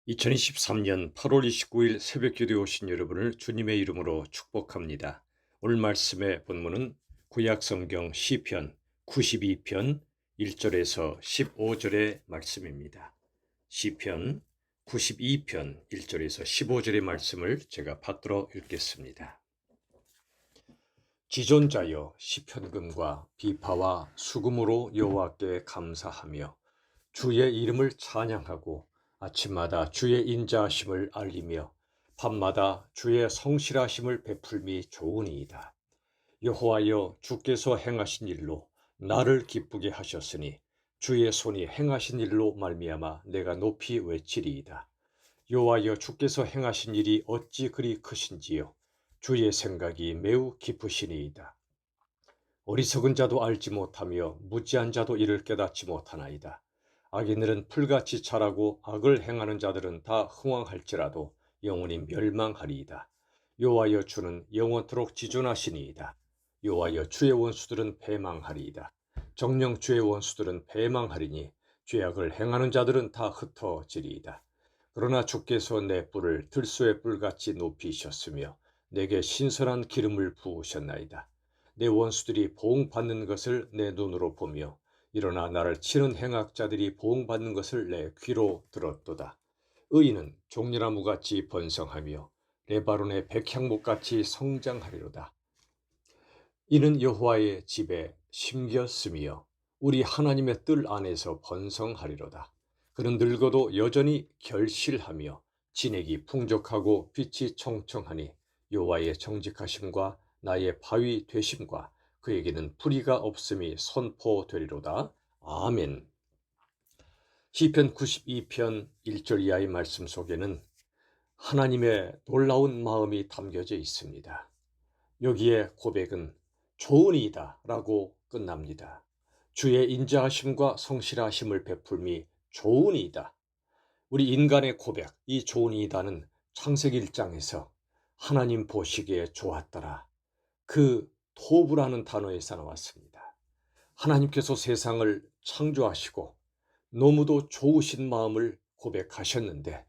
2023년 8월 29일 새벽기도에 오신 여러분을 주님의 이름으로 축복합니다. 오늘 말씀의 본문은 구약성경 시편 92편 1절에서 15절의 말씀입니다. 시편 92편 1절에서 15절의 말씀을 제가 받들어 읽겠습니다. 지존자여 시편금과 비파와 수금으로 여호와께 감사하며 주의 이름을 찬양하고 아침마다 주의 인자하심을 알리며 밤마다 주의 성실하심을 베풀미 좋으니이다. 여호와여 주께서 행하신 일로 나를 기쁘게 하셨으니 주의 손이 행하신 일로 말미암아 내가 높이 외치리이다. 여호와여 주께서 행하신 일이 어찌 그리 크신지요. 주의 생각이 매우 깊으시니이다. 어리석은 자도 알지 못하며 무지한 자도 이를 깨닫지 못하나이다. 악인들은 풀같이 자라고 악을 행하는 자들은 다 흥왕할지라도 영원히 멸망하리이다. 여호와여 주는 영원토록 지존하시니이다. 여호와여 주의 원수들은 패망하리이다. 정녕 주의 원수들은 패망하리니 죄악을 행하는 자들은 다 흩어지리이다. 그러나 주께서 내 뿔을 들소의 뿔같이 높이셨으며 내게 신선한 기름을 부으셨나이다. 내 원수들이 보응받는 것을 내 눈으로 보며 일어나 나를 치는 행악자들이 보응받는 것을 내 귀로 들었도다. 의인은 종려나무같이 번성하며 레바논의 백향목같이 성장하리로다. 이는 여호와의 집에 심겼으며 우리 하나님의 뜰 안에서 번성하리로다. 그는 늙어도 여전히 결실하며 진액이 풍족하고 빛이 청청하니 여호와의 정직하심과 나의 바위 되심과 그에게는 불의가 없음이 선포되리로다. 아멘. 시편 92편 1절 이하의 말씀 속에는 하나님의 놀라운 마음이 담겨져 있습니다. 여기에 고백은 좋으니이다 라고 끝납니다. 주의 인자하심과 성실하심을 베풀미 좋으니이다. 우리 인간의 고백, 이 좋으니이다는 창세기 1장에서 하나님 보시기에 좋았더라. 그 토부라는 단어에서 나왔습니다. 하나님께서 세상을 창조하시고 너무도 좋으신 마음을 고백하셨는데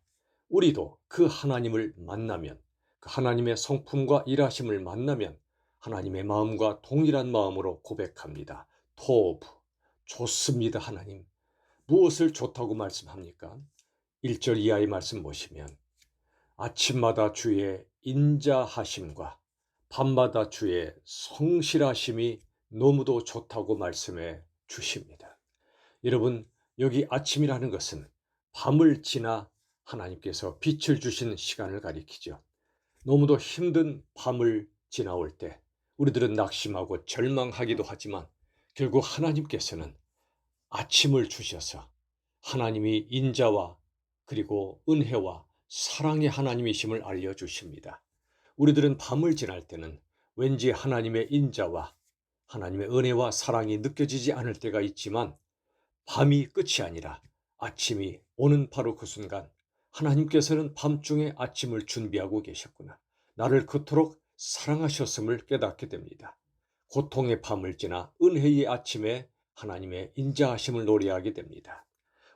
우리도 그 하나님을 만나면 그 하나님의 성품과 일하심을 만나면 하나님의 마음과 동일한 마음으로 고백합니다. 토부, 좋습니다 하나님. 무엇을 좋다고 말씀합니까? 1절 이하의 말씀 보시면 아침마다 주의 인자하심과 밤마다 주의 성실하심이 너무도 좋다고 말씀해 주십니다. 여러분, 여기 아침이라는 것은 밤을 지나 하나님께서 빛을 주신 시간을 가리키죠. 너무도 힘든 밤을 지나올 때 우리들은 낙심하고 절망하기도 하지만 결국 하나님께서는 아침을 주셔서 하나님이 인자와 그리고 은혜와 사랑의 하나님이심을 알려주십니다. 우리들은 밤을 지날 때는 왠지 하나님의 인자와 하나님의 은혜와 사랑이 느껴지지 않을 때가 있지만 밤이 끝이 아니라 아침이 오는 바로 그 순간 하나님께서는 밤중에 아침을 준비하고 계셨구나. 나를 그토록 사랑하셨음을 깨닫게 됩니다. 고통의 밤을 지나 은혜의 아침에 하나님의 인자하심을 노래하게 됩니다.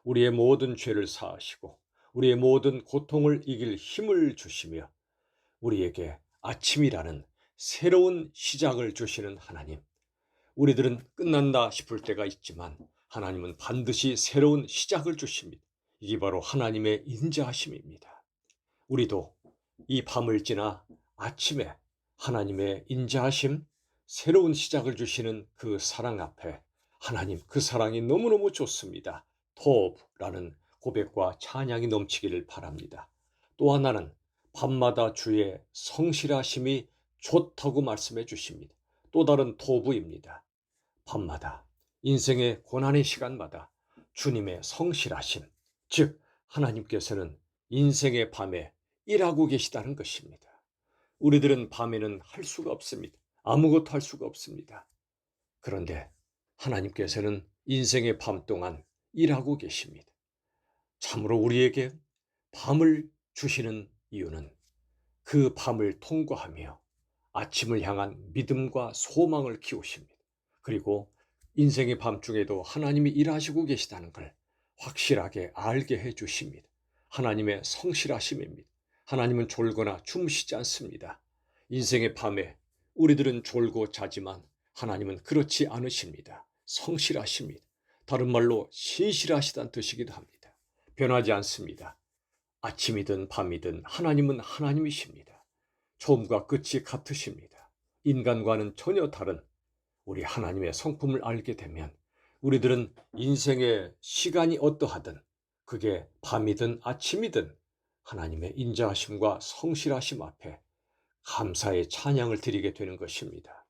우리의 모든 죄를 사하시고 우리의 모든 고통을 이길 힘을 주시며 우리에게 아침이라는 새로운 시작을 주시는 하나님. 우리들은 끝난다 싶을 때가 있지만 하나님은 반드시 새로운 시작을 주십니다. 이게 바로 하나님의 인자하심입니다. 우리도 이 밤을 지나 아침에 하나님의 인자하심, 새로운 시작을 주시는 그 사랑 앞에 하나님 그 사랑이 너무너무 좋습니다. 토브라는 고백과 찬양이 넘치기를 바랍니다. 또 하나는 밤마다 주의 성실하심이 좋다고 말씀해 주십니다. 또 다른 토부입니다. 밤마다 인생의 고난의 시간마다 주님의 성실하심, 즉 하나님께서는 인생의 밤에 일하고 계시다는 것입니다. 우리들은 밤에는 할 수가 없습니다. 아무것도 할 수가 없습니다. 그런데 하나님께서는 인생의 밤 동안 일하고 계십니다. 참으로 우리에게 밤을 주시는 이유는 그 밤을 통과하며 아침을 향한 믿음과 소망을 키우십니다. 그리고 인생의 밤중에도 하나님이 일하시고 계시다는 걸 확실하게 알게 해 주십니다. 하나님의 성실하심입니다. 하나님은 졸거나 주무시지 않습니다. 인생의 밤에 우리들은 졸고 자지만 하나님은 그렇지 않으십니다. 성실하십니다. 다른 말로 신실하시다는 뜻이기도 합니다. 변하지 않습니다. 아침이든 밤이든 하나님은 하나님이십니다. 처음과 끝이 같으십니다. 인간과는 전혀 다른 우리 하나님의 성품을 알게 되면 우리들은 인생의 시간이 어떠하든 그게 밤이든 아침이든 하나님의 인자하심과 성실하심 앞에 감사의 찬양을 드리게 되는 것입니다.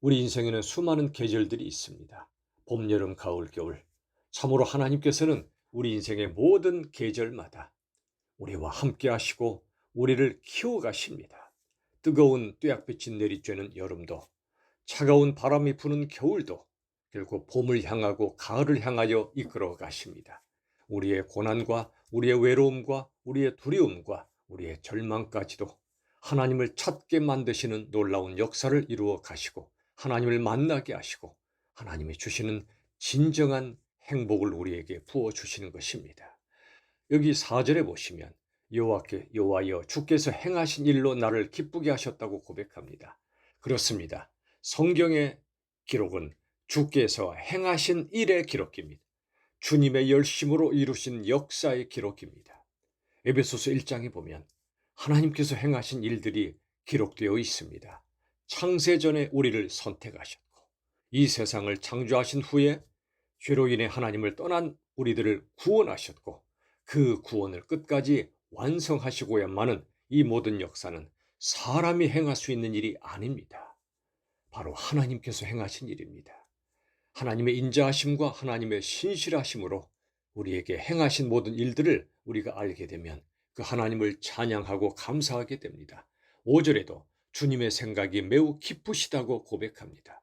우리 인생에는 수많은 계절들이 있습니다. 봄, 여름, 가을, 겨울. 참으로 하나님께서는 우리 인생의 모든 계절마다 우리와 함께 하시고 우리를 키워가십니다. 뜨거운 뙤약빛이 내리쬐는 여름도, 차가운 바람이 부는 겨울도 결국 봄을 향하고 가을을 향하여 이끌어 가십니다. 우리의 고난과 우리의 외로움과 우리의 두려움과 우리의 절망까지도 하나님을 찾게 만드시는 놀라운 역사를 이루어 가시고 하나님을 만나게 하시고 하나님이 주시는 진정한 행복을 우리에게 부어주시는 것입니다. 여기 4절에 보시면 여호와여 주께서 행하신 일로 나를 기쁘게 하셨다고 고백합니다. 그렇습니다. 성경의 기록은 주께서 행하신 일의 기록입니다. 주님의 열심으로 이루신 역사의 기록입니다. 에베소서 1장에 보면 하나님께서 행하신 일들이 기록되어 있습니다. 창세전에 우리를 선택하셨고 이 세상을 창조하신 후에 죄로 인해 하나님을 떠난 우리들을 구원하셨고 그 구원을 끝까지 완성하시고야만은 이 모든 역사는 사람이 행할 수 있는 일이 아닙니다. 바로 하나님께서 행하신 일입니다. 하나님의 인자하심과 하나님의 신실하심으로 우리에게 행하신 모든 일들을 우리가 알게 되면 그 하나님을 찬양하고 감사하게 됩니다. 5절에도 주님의 생각이 매우 깊으시다고 고백합니다.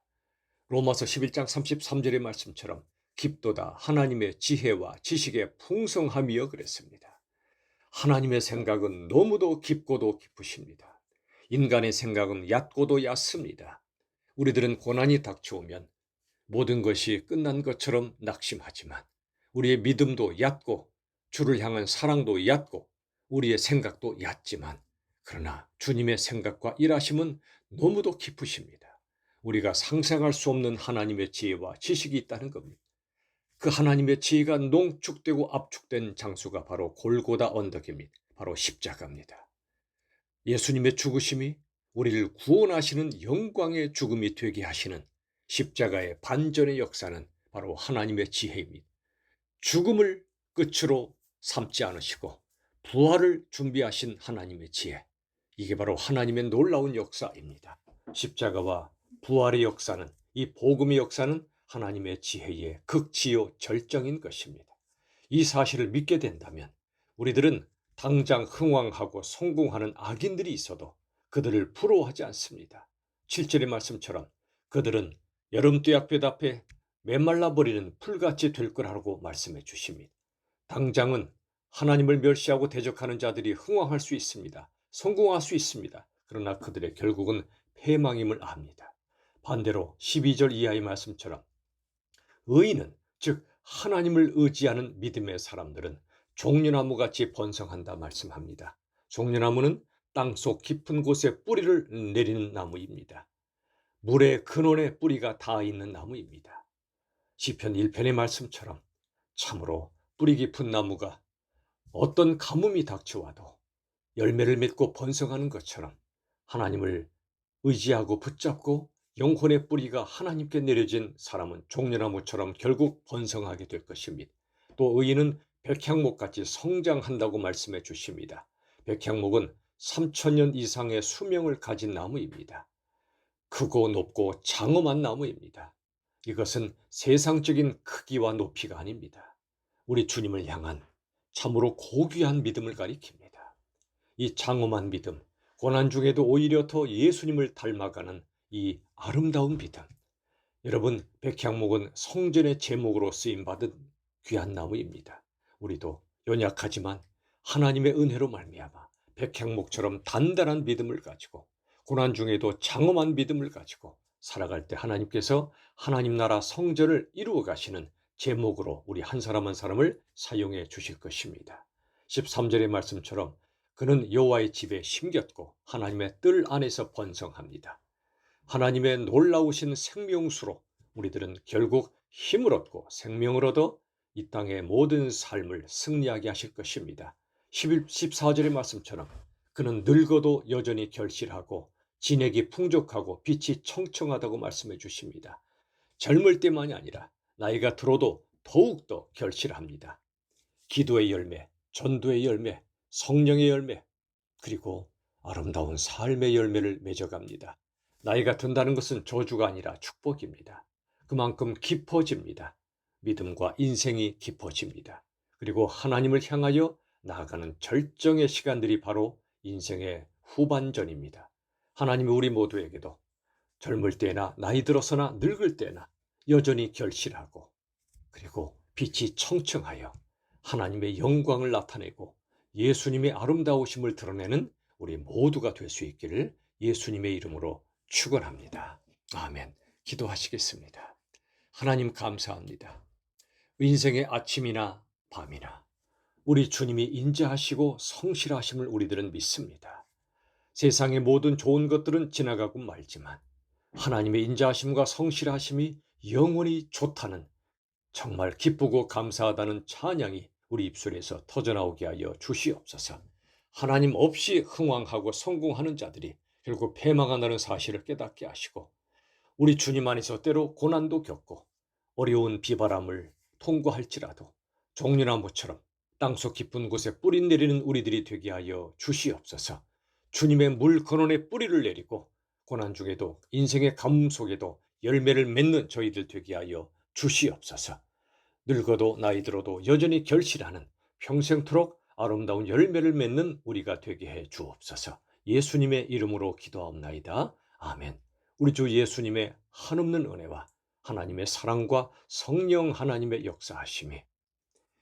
로마서 11장 33절의 말씀처럼 깊도다 하나님의 지혜와 지식의 풍성함이여 그랬습니다. 하나님의 생각은 너무도 깊고도 깊으십니다. 인간의 생각은 얕고도 얕습니다. 우리들은 고난이 닥쳐오면 모든 것이 끝난 것처럼 낙심하지만 우리의 믿음도 얕고 주를 향한 사랑도 얕고 우리의 생각도 얕지만 그러나 주님의 생각과 일하심은 너무도 깊으십니다. 우리가 상상할 수 없는 하나님의 지혜와 지식이 있다는 겁니다. 그 하나님의 지혜가 농축되고 압축된 장소가 바로 골고다 언덕입니다. 바로 십자가입니다. 예수님의 죽으심이 우리를 구원하시는 영광의 죽음이 되게 하시는 십자가의 반전의 역사는 바로 하나님의 지혜입니다. 죽음을 끝으로 삼지 않으시고 부활을 준비하신 하나님의 지혜. 이게 바로 하나님의 놀라운 역사입니다. 십자가와 부활의 역사는, 이 복음의 역사는 하나님의 지혜의 극치요 절정인 것입니다. 이 사실을 믿게 된다면 우리들은 당장 흥왕하고 성공하는 악인들이 있어도 그들을 부러워하지 않습니다. 7절의 말씀처럼 그들은 여름 뙤약볕 앞에 메말라 버리는 풀같이 될 거라고 말씀해 주십니다. 당장은 하나님을 멸시하고 대적하는 자들이 흥왕할 수 있습니다. 성공할 수 있습니다. 그러나 그들의 결국은 패망임을 압니다. 반대로 12절 이하의 말씀처럼 의인은 즉 하나님을 의지하는 믿음의 사람들은 종려나무같이 번성한다 말씀합니다. 종려나무는 땅속 깊은 곳에 뿌리를 내리는 나무입니다. 물의 근원에 뿌리가 닿아 있는 나무입니다. 시편 1편의 말씀처럼 참으로 뿌리 깊은 나무가 어떤 가뭄이 닥쳐와도 열매를 맺고 번성하는 것처럼 하나님을 의지하고 붙잡고 영혼의 뿌리가 하나님께 내려진 사람은 종려나무처럼 결국 번성하게 될 것입니다. 또 의인은 백향목같이 성장한다고 말씀해 주십니다. 백향목은 3000년 이상의 수명을 가진 나무입니다. 크고 높고 장엄한 나무입니다. 이것은 세상적인 크기와 높이가 아닙니다. 우리 주님을 향한 참으로 고귀한 믿음을 가리킵니다. 이 장엄한 믿음, 고난 중에도 오히려 더 예수님을 닮아가는 이 아름다운 믿음. 여러분, 백향목은 성전의 제목으로 쓰임받은 귀한 나무입니다. 우리도 연약하지만 하나님의 은혜로 말미암아 백향목처럼 단단한 믿음을 가지고 고난 중에도 장엄한 믿음을 가지고 살아갈 때 하나님께서 하나님 나라 성전을 이루어 가시는 제목으로 우리 한 사람 한 사람을 사용해 주실 것입니다. 13절의 말씀처럼 그는 여호와의 집에 심겼고 하나님의 뜰 안에서 번성합니다. 하나님의 놀라우신 생명수로 우리들은 결국 힘을 얻고 생명을 얻어 이 땅의 모든 삶을 승리하게 하실 것입니다. 14절의 말씀처럼 그는 늙어도 여전히 결실하고 진액이 풍족하고 빛이 청청하다고 말씀해 주십니다. 젊을 때만이 아니라 나이가 들어도 더욱더 결실합니다. 기도의 열매, 전도의 열매, 성령의 열매, 그리고 아름다운 삶의 열매를 맺어갑니다. 나이가 든다는 것은 저주가 아니라 축복입니다. 그만큼 깊어집니다. 믿음과 인생이 깊어집니다. 그리고 하나님을 향하여 나아가는 절정의 시간들이 바로 인생의 후반전입니다. 하나님이 우리 모두에게도 젊을 때나 나이 들어서나 늙을 때나 여전히 결실하고 그리고 빛이 청청하여 하나님의 영광을 나타내고 예수님의 아름다우심을 드러내는 우리 모두가 될 수 있기를 예수님의 이름으로 축원합니다. 아멘. 기도하시겠습니다. 하나님 감사합니다. 인생의 아침이나 밤이나 우리 주님이 인자하시고 성실하심을 우리들은 믿습니다. 세상의 모든 좋은 것들은 지나가고 말지만 하나님의 인자하심과 성실하심이 영원히 좋다는 정말 기쁘고 감사하다는 찬양이 우리 입술에서 터져나오게 하여 주시옵소서. 하나님 없이 흥왕하고 성공하는 자들이 결국 패망한다는 사실을 깨닫게 하시고 우리 주님 안에서 때로 고난도 겪고 어려운 비바람을 통과할지라도 종려나무처럼 땅속 깊은 곳에 뿌리 내리는 우리들이 되게 하여 주시옵소서. 주님의 물 근원에 뿌리를 내리고 고난 중에도 인생의 가뭄 속에도 열매를 맺는 저희들 되게 하여 주시옵소서. 늙어도 나이 들어도 여전히 결실하는 평생토록 아름다운 열매를 맺는 우리가 되게 해 주옵소서. 예수님의 이름으로 기도하옵나이다. 아멘. 우리 주 예수님의 한없는 은혜와 하나님의 사랑과 성령 하나님의 역사하심이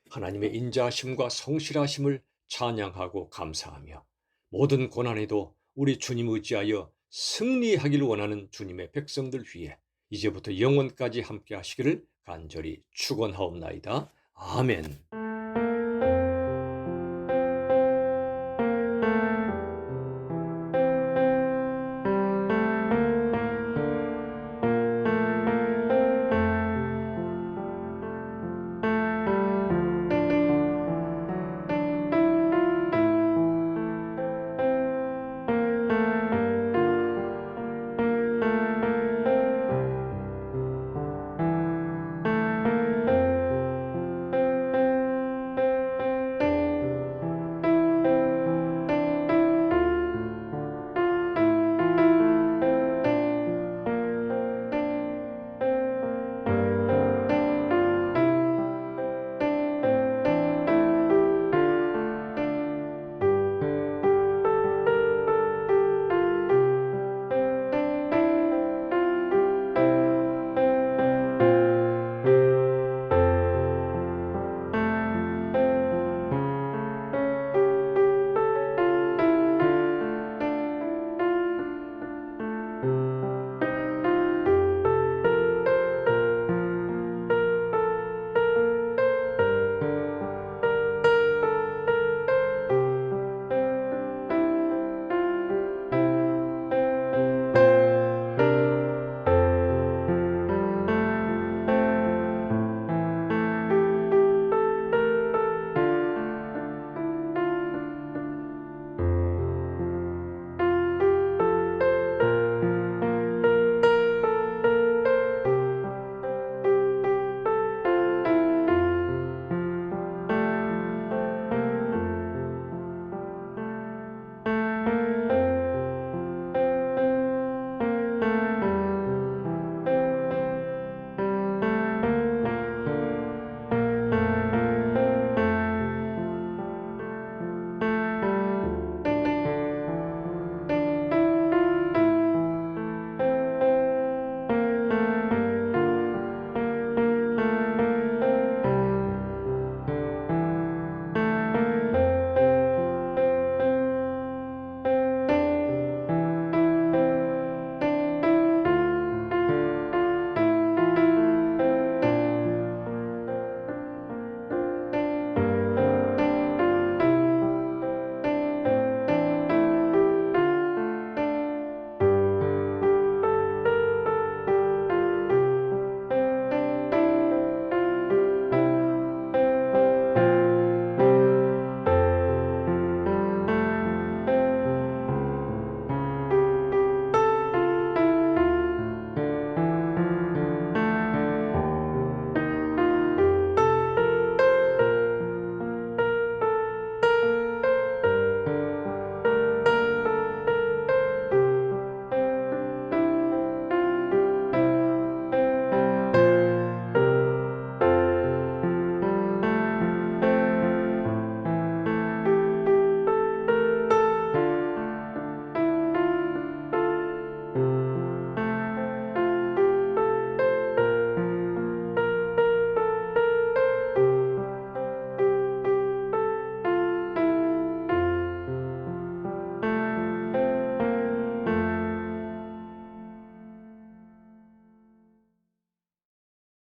하나님의 인자하심과 성실하심을 찬양하고 감사하며 모든 고난에도 우리 주님 의지하여 승리하기를 원하는 주님의 백성들 위해 이제부터 영원까지 함께 하시기를 간절히 축원하옵나이다. 아멘.